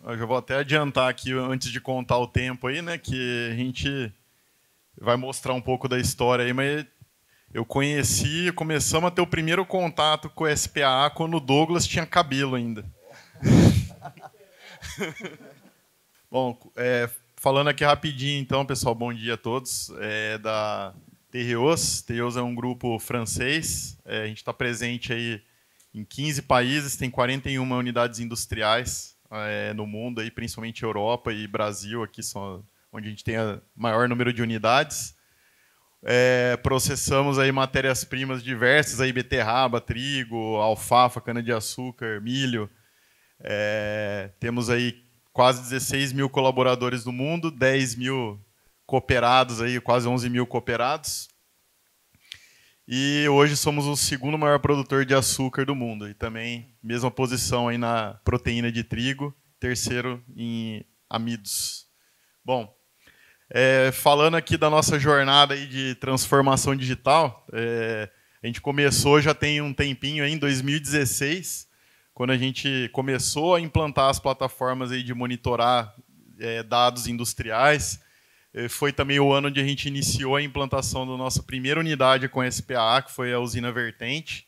Eu já vou até adiantar aqui, antes de contar o tempo aí, né, que a gente vai mostrar um pouco da história aí, mas começamos a ter o primeiro contato com o SPAA quando o Douglas tinha cabelo ainda. Bom, falando aqui rapidinho, então, pessoal, bom dia a todos. Da Tereos. Tereos é um grupo francês. A gente está presente aí em 15 países, tem 41 unidades industriais no mundo, aí, principalmente Europa e Brasil, aqui são onde a gente tem o maior número de unidades. Processamos aí matérias-primas diversas, aí beterraba, trigo, alfafa, cana-de-açúcar, milho. Temos aí quase 16 mil colaboradores do mundo, 10 mil cooperados, aí, quase 11 mil cooperados. E hoje somos o segundo maior produtor de açúcar do mundo. E também, mesma posição aí na proteína de trigo, terceiro em amidos. Bom, falando aqui da nossa jornada aí de transformação digital, a gente começou já tem um tempinho, aí, em 2016, quando a gente começou a implantar as plataformas aí de monitorar dados industriais. Foi também o ano onde a gente iniciou a implantação da nossa primeira unidade com SPAA, que foi a usina Vertente.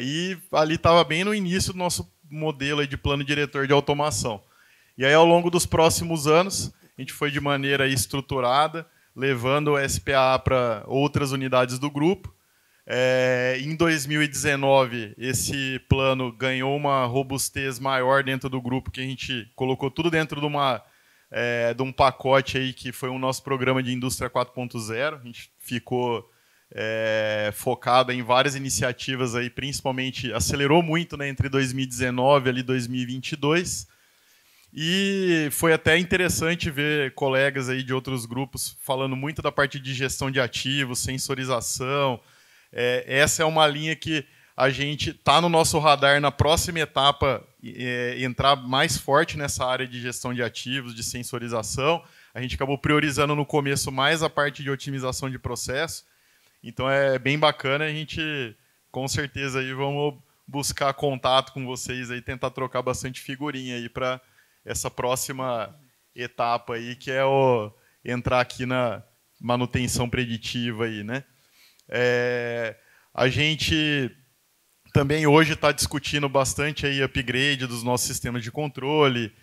E ali estava bem no início do nosso modelo aí de plano diretor de automação. E aí, ao longo dos próximos anos, a gente foi de maneira estruturada, levando o SPAA para outras unidades do grupo. Em 2019, esse plano ganhou uma robustez maior dentro do grupo, que a gente colocou tudo dentro de um pacote aí que foi o nosso programa de Indústria 4.0. A gente ficou focado em várias iniciativas, aí, principalmente acelerou muito, né, entre 2019 e 2022. E foi até interessante ver colegas aí de outros grupos falando muito da parte de gestão de ativos, sensorização. Essa é uma linha que a gente está no nosso radar na próxima etapa, entrar mais forte nessa área de gestão de ativos, de sensorização. A gente acabou priorizando no começo mais a parte de otimização de processo. Então é bem bacana, a gente com certeza aí vamos buscar contato com vocês aí, tentar trocar bastante figurinha aí para essa próxima etapa aí, que é entrar aqui na manutenção preditiva aí, né? A gente também hoje está discutindo bastante aí upgrade dos nossos sistemas de controle,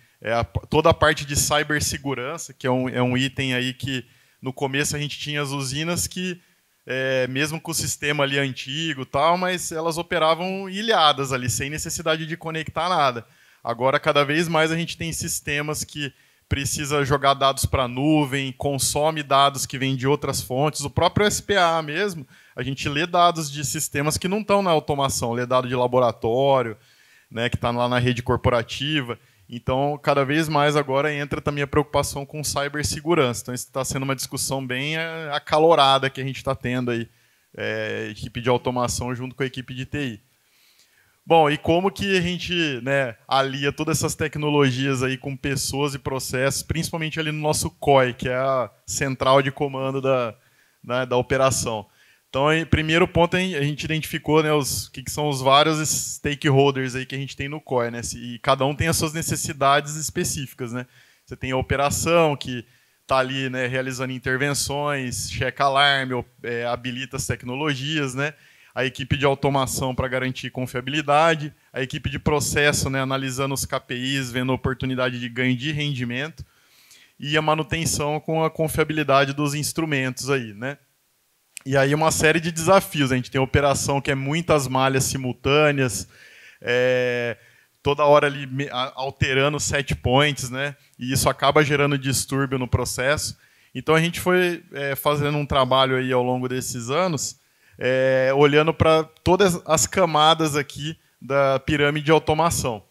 toda a parte de cibersegurança, que é um item aí que no começo a gente tinha as usinas que, mesmo com o sistema ali antigo, tal, mas elas operavam ilhadas ali, sem necessidade de conectar nada. Agora, cada vez mais a gente tem sistemas que precisa jogar dados para a nuvem, consome dados que vêm de outras fontes. O próprio SPA mesmo, a gente lê dados de sistemas que não estão na automação, lê dado de laboratório, né, que está lá na rede corporativa. Então, cada vez mais agora entra também a preocupação com cibersegurança. Então, isso está sendo uma discussão bem acalorada que a gente está tendo aí, equipe de automação junto com a equipe de TI. Bom, e como que a gente, né, alia todas essas tecnologias aí com pessoas e processos, principalmente ali no nosso COI, que é a central de comando da operação. Então, em primeiro ponto, a gente identificou, né, que são os vários stakeholders aí que a gente tem no COI, né, e cada um tem as suas necessidades específicas, né. Você tem a operação, que está ali, né, realizando intervenções, checa alarme, habilita as tecnologias, né. A equipe de automação para garantir confiabilidade, a equipe de processo, né, analisando os KPIs, vendo oportunidade de ganho de rendimento, e a manutenção com a confiabilidade dos instrumentos aí, né? E aí uma série de desafios. A gente tem a operação que é muitas malhas simultâneas, toda hora ali alterando set points, né? E isso acaba gerando distúrbio no processo. Então a gente foi fazendo um trabalho aí ao longo desses anos, olhando para todas as camadas aqui da pirâmide de automação,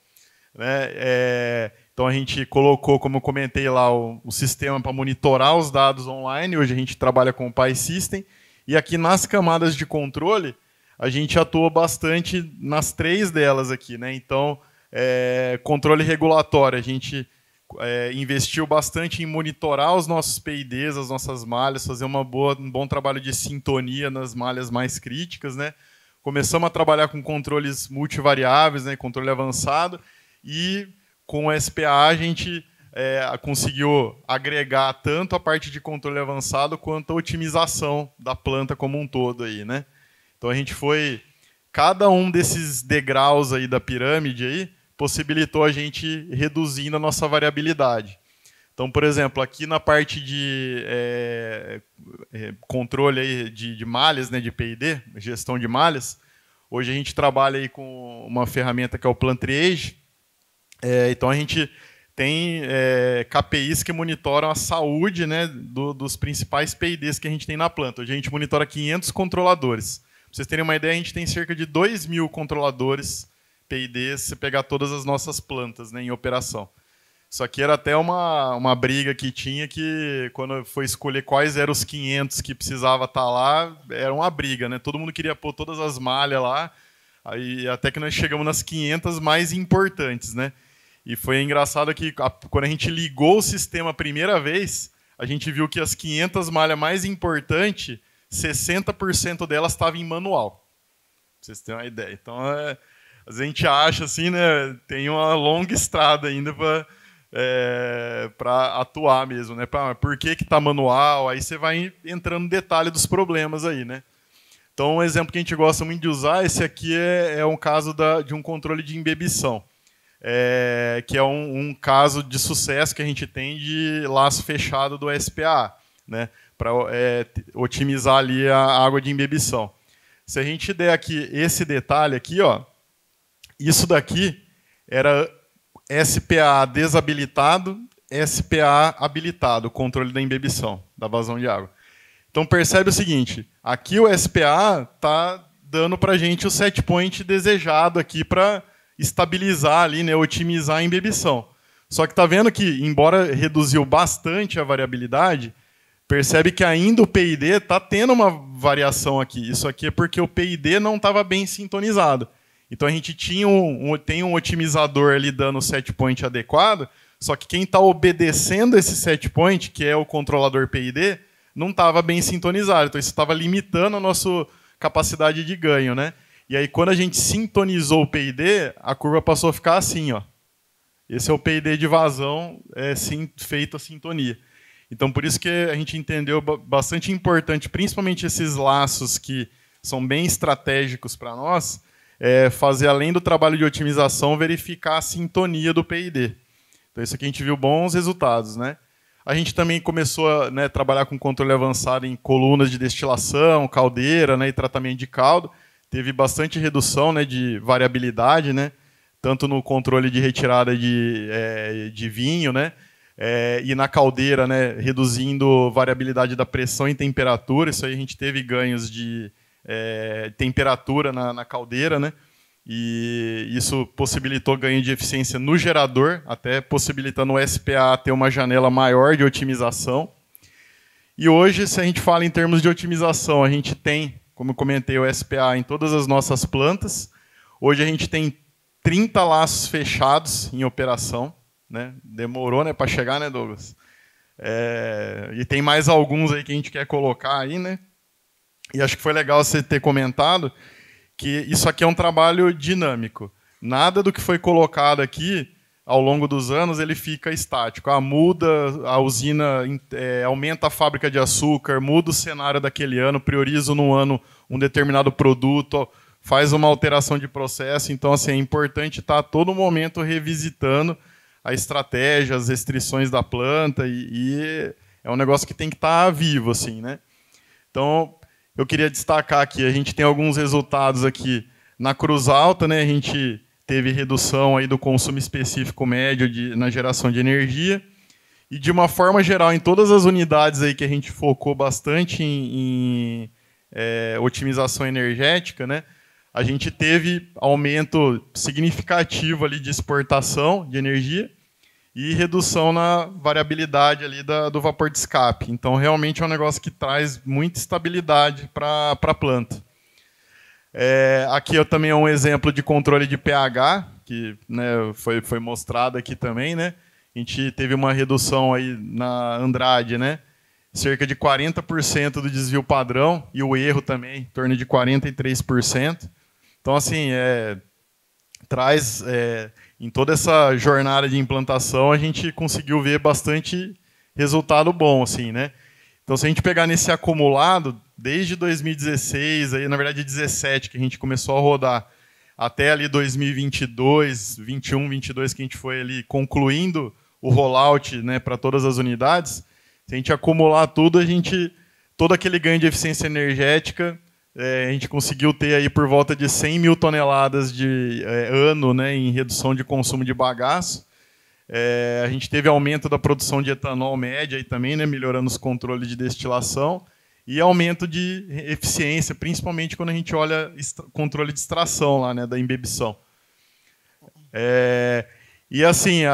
né? Então a gente colocou, como eu comentei lá, o sistema para monitorar os dados online. Hoje a gente trabalha com o PI System. E aqui nas camadas de controle, a gente atua bastante nas 3 delas aqui, né? Então, controle regulatório, a gente investiu bastante em monitorar os nossos PIDs, as nossas malhas, fazer um bom trabalho de sintonia nas malhas mais críticas, né? Começamos a trabalhar com controles multivariáveis, né? Controle avançado, e com o SPA a gente conseguiu agregar tanto a parte de controle avançado quanto a otimização da planta como um todo aí, né? Então a gente foi, cada um desses degraus aí da pirâmide aí possibilitou a gente reduzindo a nossa variabilidade. Então, por exemplo, aqui na parte de controle aí de malhas, né, de P&D, gestão de malhas, hoje a gente trabalha aí com uma ferramenta que é o Plant Triage. Então a gente tem KPIs que monitoram a saúde, né, dos principais P&Ds que a gente tem na planta. Hoje a gente monitora 500 controladores. Para vocês terem uma ideia, a gente tem cerca de 2.000 controladores P&Ds, se pegar todas as nossas plantas, né, em operação. Isso aqui era até uma briga que tinha, que quando foi escolher quais eram os 500 que precisava estar lá, era uma briga, né? Todo mundo queria pôr todas as malhas lá, aí até que nós chegamos nas 500 mais importantes, né? E foi engraçado que quando a gente ligou o sistema a primeira vez, a gente viu que as 500 malhas mais importantes, 60% delas estavam em manual. Pra vocês terem uma ideia. Então, a gente acha assim, né? Tem uma longa estrada ainda para atuar mesmo, né? Por que está manual? Aí você vai entrando no detalhe dos problemas aí, né? Então, um exemplo que a gente gosta muito de usar, esse aqui é um caso de um controle de embebição, que é um caso de sucesso que a gente tem de laço fechado do SPA, né? Para otimizar ali a água de embebição. Se a gente der aqui esse detalhe aqui, ó, isso daqui era SPA desabilitado, SPA habilitado, o controle da embebição, da vazão de água. Então percebe o seguinte, aqui o SPA está dando para a gente o set point desejado aqui para estabilizar ali, né, otimizar a embebição. Só que está vendo que, embora reduziu bastante a variabilidade, percebe que ainda o PID está tendo uma variação aqui. Isso aqui é porque o PID não estava bem sintonizado. Então a gente tem um otimizador ali dando o set point adequado, só que quem está obedecendo esse set point, que é o controlador PID, não estava bem sintonizado. Então isso estava limitando a nossa capacidade de ganho, né? E aí quando a gente sintonizou o PID, a curva passou a ficar assim, ó. Esse é o PID de vazão feito a sintonia. Então por isso que a gente entendeu bastante importante, principalmente esses laços que são bem estratégicos para nós, fazer, além do trabalho de otimização, verificar a sintonia do PID. Então, isso aqui a gente viu bons resultados, né? A gente também começou a trabalhar com controle avançado em colunas de destilação, caldeira, né, e tratamento de caldo. Teve bastante redução, né, de variabilidade, né, tanto no controle de retirada de vinho, né, e na caldeira, né, reduzindo variabilidade da pressão e temperatura. Isso aí a gente teve ganhos de temperatura na caldeira, né? E isso possibilitou ganho de eficiência no gerador, até possibilitando o SPA ter uma janela maior de otimização. E hoje, se a gente fala em termos de otimização, a gente tem, como eu comentei, o SPA em todas as nossas plantas. Hoje a gente tem 30 laços fechados em operação, né? Demorou, né, para chegar, né, Douglas? E tem mais alguns aí que a gente quer colocar aí, né? E acho que foi legal você ter comentado que isso aqui é um trabalho dinâmico. Nada do que foi colocado aqui, ao longo dos anos, ele fica estático. Muda a usina, aumenta a fábrica de açúcar, muda o cenário daquele ano, prioriza num ano um determinado produto, faz uma alteração de processo. Então, assim, é importante estar a todo momento revisitando a estratégia, as restrições da planta, e é um negócio que tem que estar vivo, assim, né? Então, eu queria destacar aqui, a gente tem alguns resultados aqui na Cruz Alta, né? A gente teve redução aí do consumo específico médio na geração de energia, e de uma forma geral, em todas as unidades aí que a gente focou bastante em otimização energética, né? A gente teve aumento significativo ali de exportação de energia e redução na variabilidade ali do vapor de escape. Então, realmente é um negócio que traz muita estabilidade para a planta. Aqui também é um exemplo de controle de pH, que, né, foi mostrado aqui também, né? A gente teve uma redução aí na Andrade, né? Cerca de 40% do desvio padrão, e o erro também, em torno de 43%. Então, assim, traz... em toda essa jornada de implantação, a gente conseguiu ver bastante resultado bom, assim, né? Então, se a gente pegar nesse acumulado, desde 2016, aí, na verdade 17, que a gente começou a rodar, até ali 2022, 21, 22, que a gente foi ali concluindo o rollout, né, para todas as unidades, se a gente acumular tudo, todo aquele ganho de eficiência energética, a gente conseguiu ter aí por volta de 100 mil toneladas de ano, né, em redução de consumo de bagaço. A gente teve aumento da produção de etanol média aí também, né, melhorando os controles de destilação, e aumento de eficiência, principalmente quando a gente olha controle de extração lá, né, da embebição. E assim,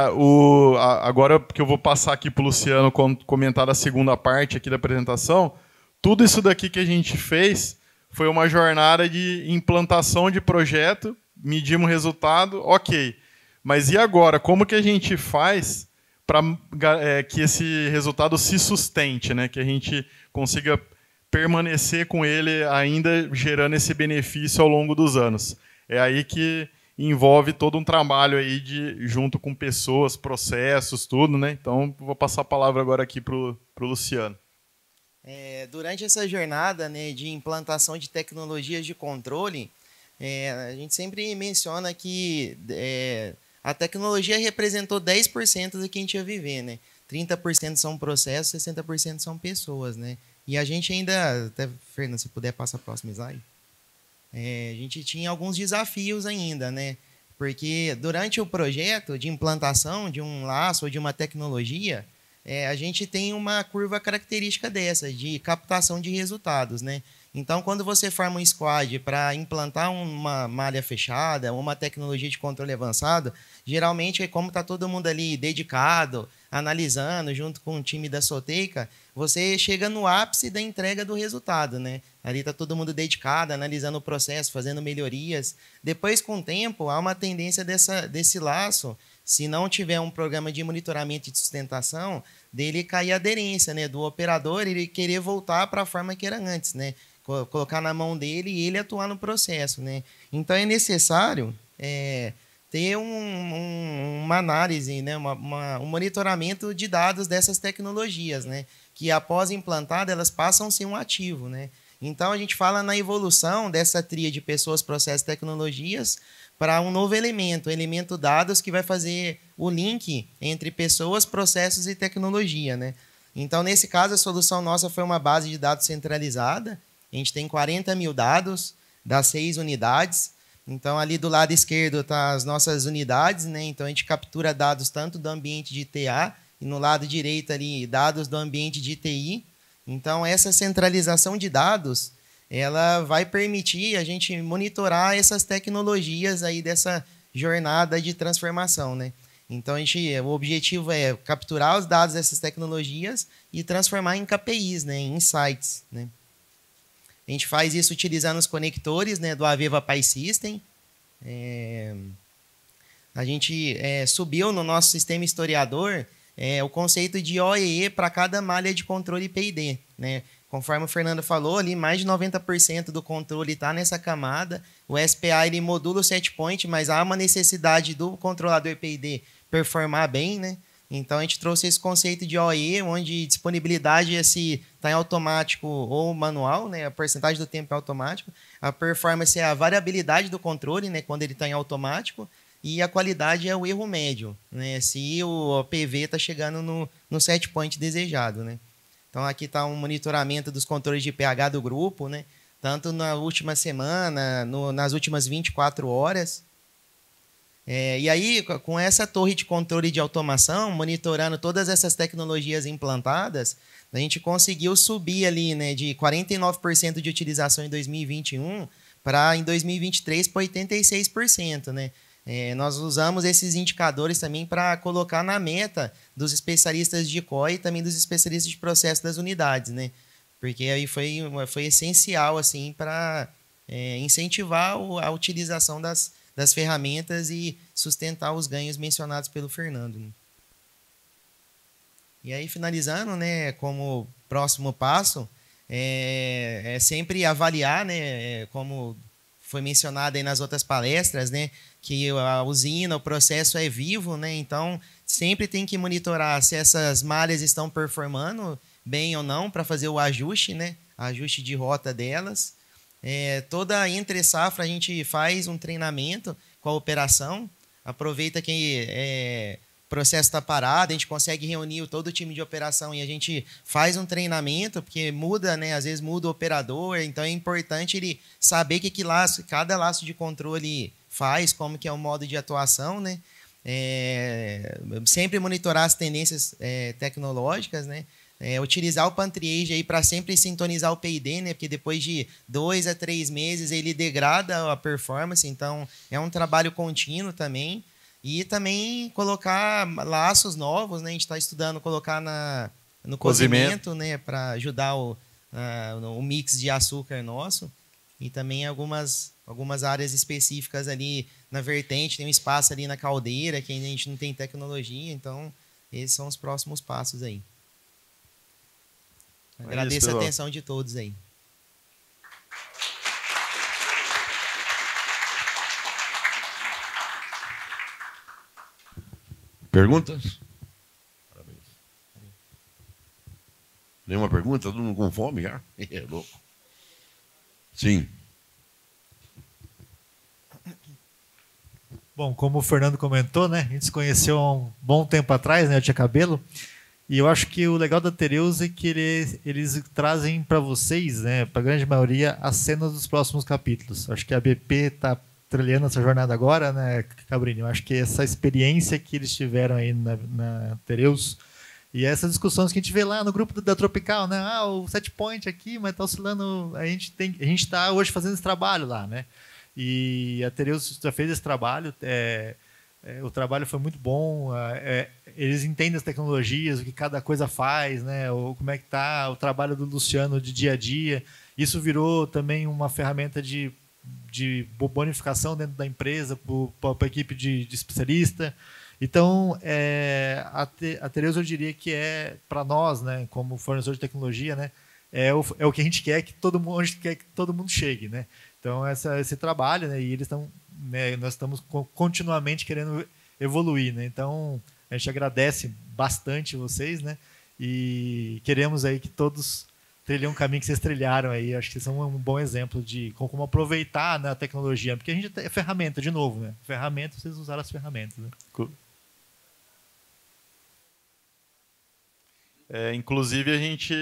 agora que eu vou passar aqui para o Luciano comentar a segunda parte aqui da apresentação, tudo isso daqui que a gente fez foi uma jornada de implantação de projeto, medimos resultado, ok. Mas e agora? Como que a gente faz para que esse resultado se sustente, né? Que a gente consiga permanecer com ele ainda gerando esse benefício ao longo dos anos. É aí que envolve todo um trabalho aí junto com pessoas, processos, tudo, né? Então, vou passar a palavra agora aqui para o Luciano. Durante essa jornada, né, de implantação de tecnologias de controle, a gente sempre menciona que a tecnologia representou 10% do que a gente ia viver, né? 30% são processos, 60% são pessoas, né? E a gente ainda, até, Fernando, se puder passar a próxima slide. A gente tinha alguns desafios ainda, né? Porque durante o projeto de implantação de um laço ou de uma tecnologia, a gente tem uma curva característica dessa, de captação de resultados, né? Então, quando você forma um squad para implantar uma malha fechada, uma tecnologia de controle avançado, geralmente, como está todo mundo ali dedicado, analisando, junto com o time da Solteica, você chega no ápice da entrega do resultado, né? Ali está todo mundo dedicado, analisando o processo, fazendo melhorias. Depois, com o tempo, há uma tendência desse laço, se não tiver um programa de monitoramento e de sustentação, dele cair a aderência, né? Do operador, ele querer voltar para a forma que era antes, né? Colocar na mão dele e ele atuar no processo, né? Então, é necessário ter uma análise, né? Um monitoramento de dados dessas tecnologias, né? Que após implantada, elas passam a ser um ativo, né? Então, a gente fala na evolução dessa tríade de pessoas, processos e tecnologias para um novo elemento, o elemento dados, que vai fazer o link entre pessoas, processos e tecnologia, né? Então, nesse caso, a solução nossa foi uma base de dados centralizada. A gente tem 40 mil dados das 6 unidades. Então, ali do lado esquerdo tá as nossas unidades, né? Então, a gente captura dados tanto do ambiente de TA e no lado direito ali, dados do ambiente de TI. Então, essa centralização de dados, ela vai permitir a gente monitorar essas tecnologias aí dessa jornada de transformação, né? Então, o objetivo é capturar os dados dessas tecnologias e transformar em KPIs, né? Em insights, né? A gente faz isso utilizando os conectores, né, do Aveva Pi System. A gente subiu no nosso sistema historiador o conceito de OEE para cada malha de controle PID, né? Conforme o Fernando falou, ali mais de 90% do controle está nessa camada. O SPA ele modula o set point, mas há uma necessidade do controlador PID performar bem, né? Então, a gente trouxe esse conceito de OE, onde disponibilidade é se está em automático ou manual, né? A porcentagem do tempo é automático. A performance é a variabilidade do controle, né? Quando ele está em automático. E a qualidade é o erro médio, né? Se o PV está chegando no set point desejado, né? Então, aqui está um monitoramento dos controles de pH do grupo, né? Tanto na última semana, nas últimas 24 horas. E aí, com essa torre de controle de automação, monitorando todas essas tecnologias implantadas, a gente conseguiu subir ali, né, de 49% de utilização em 2021 para, em 2023, para 86%. Né? Nós usamos esses indicadores também para colocar na meta dos especialistas de COI e também dos especialistas de processo das unidades, né? Porque aí foi essencial assim, para incentivar a utilização das ferramentas e sustentar os ganhos mencionados pelo Fernando. Né? E aí, finalizando, né, como próximo passo, é sempre avaliar, né, como foi mencionado aí nas outras palestras, né, que a usina, o processo é vivo, né, então sempre tem que monitorar se essas malhas estão performando bem ou não para fazer o ajuste, né, ajuste de rota delas. Toda entre safra a gente faz um treinamento com a operação, aproveita que o processo está parado, a gente consegue reunir todo o time de operação e a gente faz um treinamento, porque muda, né? Às vezes muda o operador, então é importante ele saber cada laço de controle faz, como que é o modo de atuação, né? Sempre monitorar as tendências tecnológicas, né? Utilizar o Pantry aí para sempre sintonizar o P&D, né? Porque depois de 2 a 3 meses ele degrada a performance, então é um trabalho contínuo também. E também colocar laços novos, né? A gente está estudando colocar no cozimento, né? Para ajudar o mix de açúcar nosso. E também algumas áreas específicas ali na vertente, tem um espaço ali na caldeira, que ainda a gente não tem tecnologia, então esses são os próximos passos aí. Agradeço a atenção de todos aí. Perguntas? Parabéns. Nenhuma pergunta? Todo mundo com fome já? É louco. Sim. Bom, como o Fernando comentou, né? A gente se conheceu há um bom tempo atrás, né? Eu tinha cabelo. E eu acho que o legal da Tereus é que eles trazem para vocês, né? Para a grande maioria, as cenas dos próximos capítulos. Acho que a BP está trilhando essa jornada agora, né, Cabrini? Eu acho que essa experiência que eles tiveram aí na Tereus e essas discussões que a gente vê lá no grupo da Tropical, né? O set point aqui, mas está oscilando. A gente está hoje fazendo esse trabalho lá, né? E a Tereus já fez esse trabalho. O trabalho foi muito bom. Eles entendem as tecnologias, o que cada coisa faz, né? Como é que está o trabalho do Luciano de dia a dia. Isso virou também uma ferramenta de bonificação dentro da empresa para a equipe de especialista. Então, a Tereus, eu diria que para nós, né, como fornecedor de tecnologia, né, é o que a gente quer, onde quer que todo mundo chegue, né? Então, esse trabalho, né, e eles estão, né, nós estamos continuamente querendo evoluir, né? Então, a gente agradece bastante vocês, né, e queremos aí que todos trilham um caminho que vocês trilharam aí. Acho que vocês são um bom exemplo de como aproveitar, né, a tecnologia, porque a gente é ferramenta, de novo, né? Ferramenta, vocês usaram as ferramentas, né? Inclusive, a gente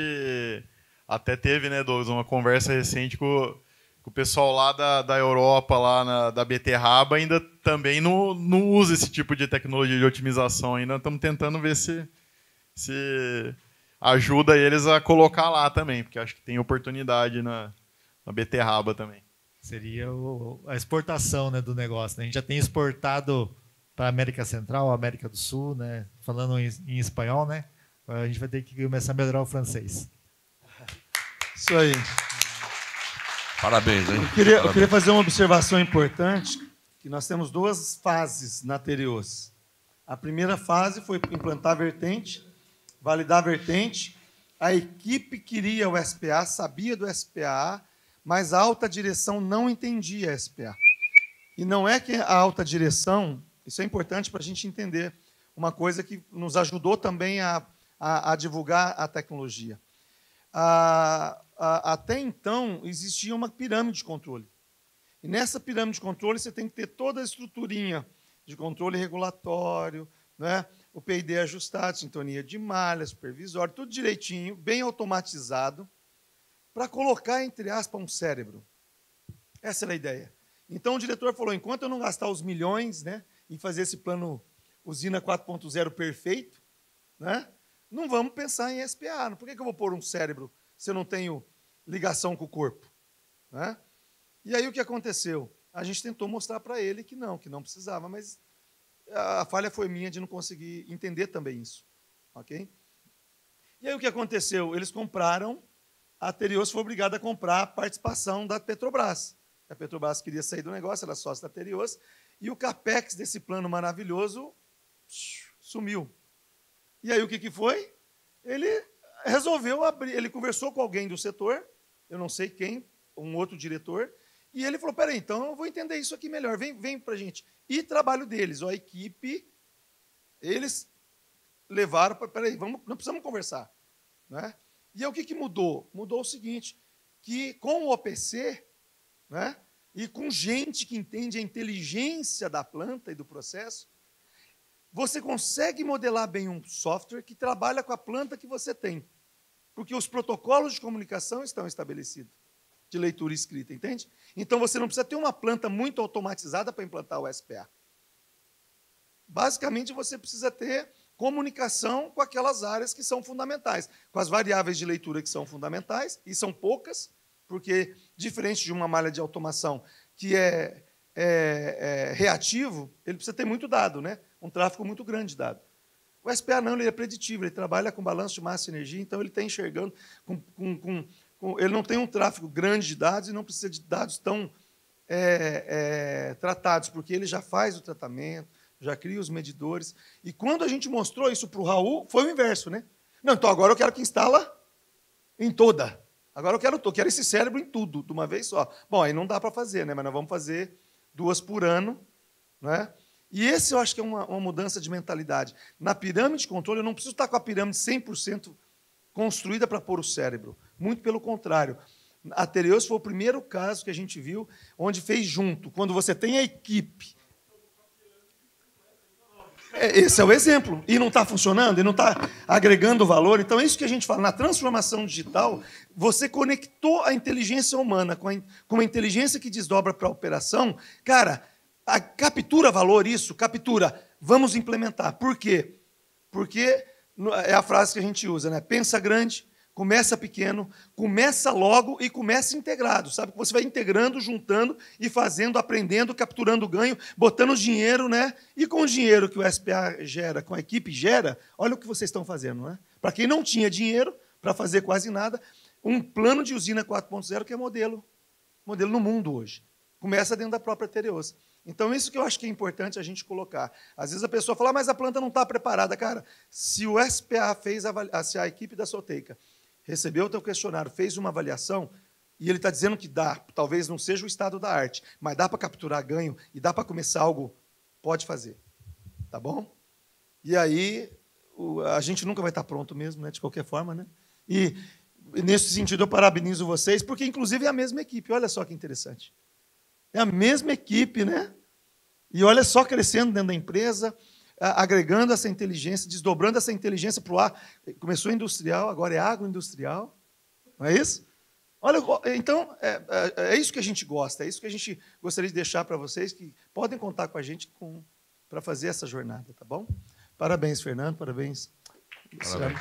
até teve, né, Douglas, uma conversa recente com o pessoal lá da Europa, lá da Beterraba, ainda também não usa esse tipo de tecnologia de otimização. Ainda estamos tentando ver se ajuda eles a colocar lá também, porque acho que tem oportunidade na Beterraba também. Seria a exportação, né, do negócio, né? A gente já tem exportado para a América Central, América do Sul, né? Falando em espanhol, né? A gente vai ter que começar a melhorar o francês. Isso aí. Parabéns, hein? Eu queria fazer uma observação importante, que nós temos 2 fases na Tereos. A primeira fase foi implantar a vertente, validar a vertente. A equipe queria o SPA, sabia do SPA, mas a alta direção não entendia a SPA. E não é que a alta direção, isso é importante para a gente entender, uma coisa que nos ajudou também a divulgar a tecnologia. Até então, existia uma pirâmide de controle. E nessa pirâmide de controle, você tem que ter toda a estruturinha de controle regulatório, né? O P&D ajustado, sintonia de malha, supervisório, tudo direitinho, bem automatizado, para colocar, entre aspas, um cérebro. Essa era a ideia. Então, o diretor falou, enquanto eu não gastar os milhões, né, em fazer esse plano usina 4.0 perfeito, né, não vamos pensar em SPA. Por que eu vou pôr um cérebro se eu não tenho ligação com o corpo? Né? E aí o que aconteceu? A gente tentou mostrar para ele que não precisava, mas a falha foi minha de não conseguir entender também isso. Okay? E aí o que aconteceu? Eles compraram, a Tereos foi obrigada a comprar a participação da Petrobras. A Petrobras queria sair do negócio, era sócia da Tereos, e o capex desse plano maravilhoso sumiu. E aí o que foi? Ele resolveu abrir, ele conversou com alguém do setor, eu não sei quem, um outro diretor, E ele falou, peraí, então eu vou entender isso aqui melhor, vem para a gente. E trabalho deles, a equipe, eles levaram para, peraí, não precisamos conversar. Né? E aí, o que mudou? Mudou o seguinte, que com o OPC, né, e com gente que entende a inteligência da planta e do processo, você consegue modelar bem um software que trabalha com a planta que você tem. Porque os protocolos de comunicação estão estabelecidos, de leitura e escrita, entende? Então, você não precisa ter uma planta muito automatizada para implantar o SPA. Basicamente, você precisa ter comunicação com aquelas áreas que são fundamentais, com as variáveis de leitura que são fundamentais, e são poucas, porque, diferente de uma malha de automação que é reativo, ele precisa ter muito dado, né? Um tráfego muito grande de dado. O SPA não, ele é preditivo, ele trabalha com balanço de massa e energia, então ele está enxergando, ele não tem um tráfego grande de dados e não precisa de dados tão tratados, porque ele já faz o tratamento, já cria os medidores. E quando a gente mostrou isso para o Raul, foi o inverso, né? Não, então agora eu quero que instala em toda. Agora eu quero esse cérebro em tudo, de uma vez só. Bom, aí não dá para fazer, né? Mas nós vamos fazer 2 por ano, né? E esse eu acho que é uma mudança de mentalidade. Na pirâmide de controle, eu não preciso estar com a pirâmide 100% construída para pôr o cérebro. Muito pelo contrário. A Tereos foi o primeiro caso que a gente viu onde fez junto. Quando você tem a equipe. Esse é o exemplo. E não está funcionando, e não está agregando valor. Então, é isso que a gente fala. Na transformação digital, você conectou a inteligência humana com a inteligência que desdobra para a operação. Cara, captura valor isso, captura. Vamos implementar. Por quê? Porque é a frase que a gente usa, né? Pensa grande, começa pequeno, começa logo e começa integrado. Sabe que você vai integrando, juntando e fazendo, aprendendo, capturando ganho, botando dinheiro, né? E com o dinheiro que o SPA gera, com a equipe gera, olha o que vocês estão fazendo, né? Para quem não tinha dinheiro para fazer quase nada, um plano de usina 4.0 que é modelo no mundo hoje. Começa dentro da própria Tereos. Então, isso que eu acho que é importante a gente colocar. Às vezes a pessoa fala, mas a planta não está preparada. Cara, se o SPA se a equipe da Solteica recebeu o teu questionário, fez uma avaliação, e ele está dizendo que dá, talvez não seja o estado da arte, mas dá para capturar ganho e dá para começar algo, pode fazer. Tá bom? E aí, a gente nunca vai estar pronto mesmo, né, de qualquer forma. Né? E, nesse sentido, eu parabenizo vocês, porque, inclusive, é a mesma equipe. Olha só que interessante. É a mesma equipe, né? E olha só, crescendo dentro da empresa, agregando essa inteligência, desdobrando essa inteligência para o ar. Começou industrial, agora é agroindustrial. Não é isso? Olha, então, é isso que a gente gosta, é isso que a gente gostaria de deixar para vocês, que podem contar com a gente para fazer essa jornada, tá bom? Parabéns, Fernando, parabéns. Luciano.